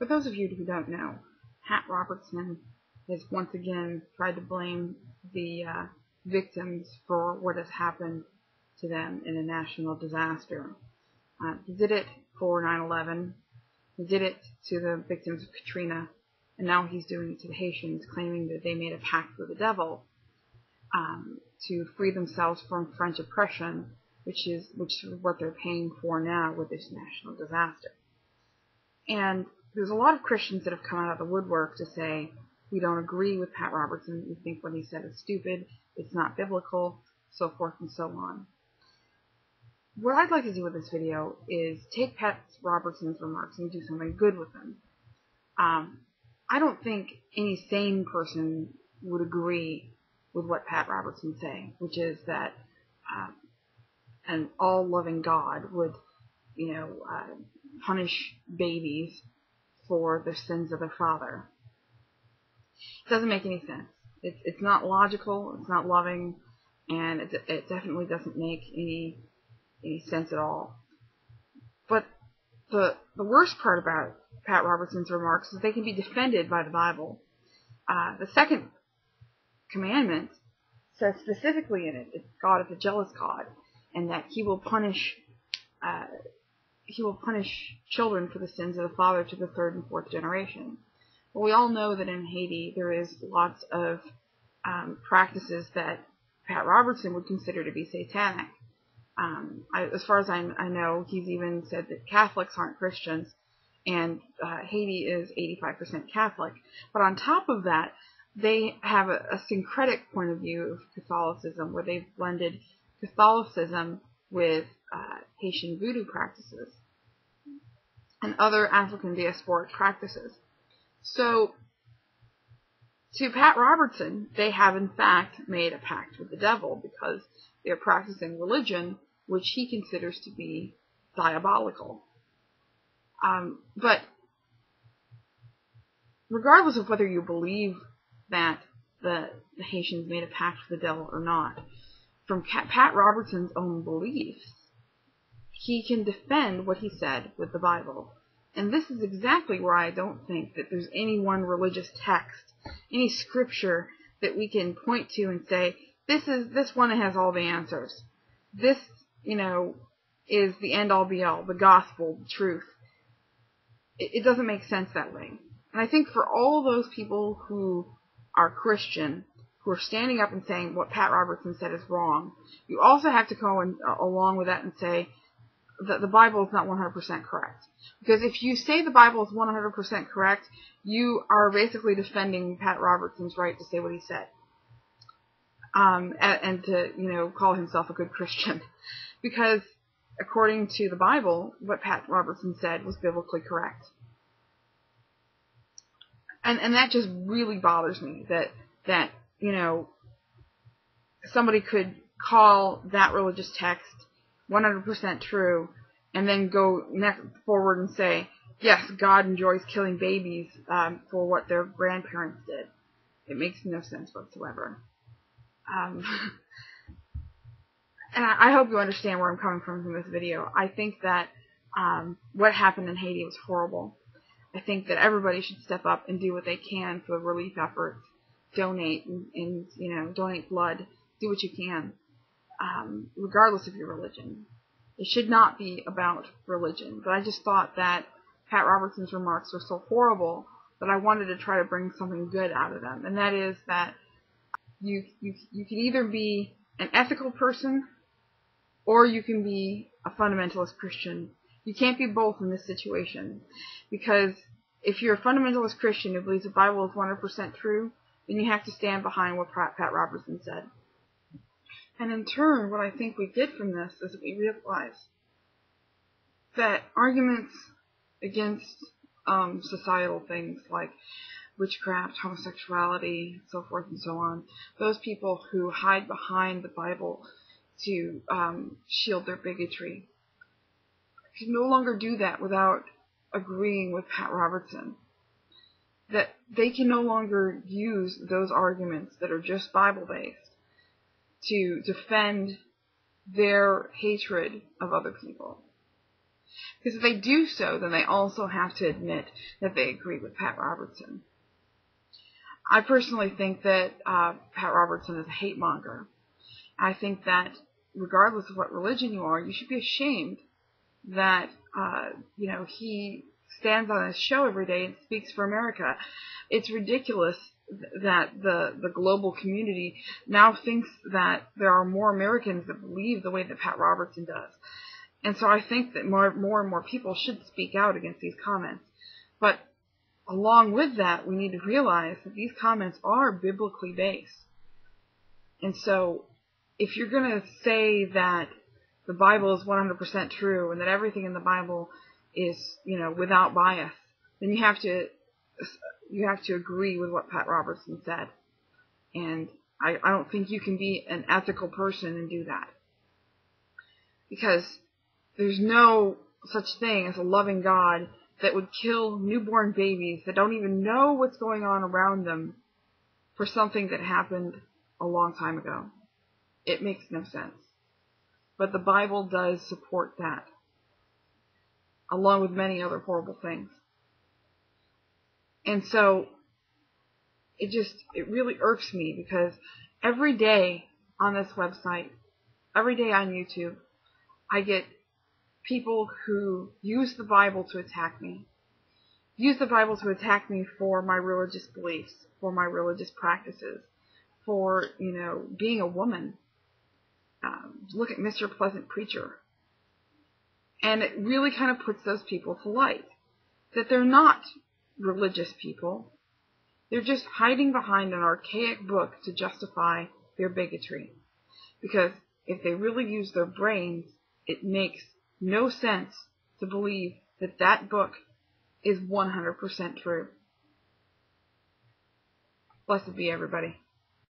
For those of you who don't know, Pat Robertson has once again tried to blame the victims for what has happened to them in a national disaster. He did it for 9/11. He did it to the victims of Katrina, and now he's doing it to the Haitians, claiming that they made a pact with the devil to free themselves from French oppression, which is what they're paying for now with this national disaster. And there's a lot of Christians that have come out of the woodwork to say, we don't agree with Pat Robertson, we think what he said is stupid, it's not biblical, so forth and so on. What I'd like to do with this video is take Pat Robertson's remarks and do something good with them. I don't think any sane person would agree with what Pat Robertson's saying, which is that an all-loving God would, punish babies for the sins of their father. It doesn't make any sense. It's not logical, it's not loving, and it definitely doesn't make any sense at all. But the worst part about Pat Robertson's remarks is they can be defended by the Bible. The second commandment says specifically in it, God is a jealous God, and that He will punish children for the sins of the father to the third and fourth generation. Well, we all know that in Haiti there is lots of practices that Pat Robertson would consider to be satanic. As far as I know, he's even said that Catholics aren't Christians, and Haiti is 85% Catholic. But on top of that, they have a syncretic point of view of Catholicism, where they've blended Catholicism with Haitian voodoo practices and other African diasporic practices. So, to Pat Robertson, they have in fact made a pact with the devil because they're practicing religion which he considers to be diabolical. But regardless of whether you believe that the Haitians made a pact with the devil or not, from Pat Robertson's own beliefs, he can defend what he said with the Bible. And this is exactly where I don't think that there's any one religious text, any scripture that we can point to and say, this one has all the answers. This, is the end-all be-all, the gospel, the truth. It doesn't make sense that way. And I think for all those people who are Christian, who are standing up and saying what Pat Robertson said is wrong, you also have to go along with that and say that the Bible is not 100% correct. Because if you say the Bible is 100% correct, you are basically defending Pat Robertson's right to say what he said. And to, call himself a good Christian. Because according to the Bible, what Pat Robertson said was biblically correct. And that just really bothers me that somebody could call that religious text 100% true and then go forward and say, yes, God enjoys killing babies for what their grandparents did. It makes no sense whatsoever. And I hope you understand where I'm coming from this video. I think that what happened in Haiti was horrible. I think that everybody should step up and do what they can for relief efforts. Donate and donate blood. Do what you can, regardless of your religion. It should not be about religion. But I just thought that Pat Robertson's remarks were so horrible that I wanted to try to bring something good out of them. And that is that you can either be an ethical person or you can be a fundamentalist Christian. You can't be both in this situation. Because if you're a fundamentalist Christian who believes the Bible is 100% true, then you have to stand behind what Pat Robertson said. And in turn, what I think we get from this is that we realize that arguments against societal things like witchcraft, homosexuality, so forth and so on, those people who hide behind the Bible to shield their bigotry, can no longer do that without agreeing with Pat Robertson. That they can no longer use those arguments that are just Bible-based to defend their hatred of other people. Because if they do so, then they also have to admit that they agree with Pat Robertson. I personally think that Pat Robertson is a hate monger. I think that regardless of what religion you are, you should be ashamed that he stands on his show every day and speaks for America. It's ridiculous that the global community now thinks that there are more Americans that believe the way that Pat Robertson does. And so I think that more and more people should speak out against these comments. But along with that, we need to realize that these comments are biblically based. And so if you're going to say that the Bible is 100% true and that everything in the Bible is, without bias, then you have to agree with what Pat Robertson said. And I don't think you can be an ethical person and do that. Because there's no such thing as a loving God that would kill newborn babies that don't even know what's going on around them for something that happened a long time ago. It makes no sense. But the Bible does support that, along with many other horrible things. And so it really irks me, because every day on this website, every day on YouTube, I get people who use the Bible to attack me. Use the Bible to attack me for my religious beliefs, for my religious practices, for, being a woman. Look at Mr. Pleasant Preacher. And it really kind of puts those people to light. That they're not religious people. They're just hiding behind an archaic book to justify their bigotry. Because if they really use their brains, it makes no sense to believe that that book is 100% true. Blessed be everybody.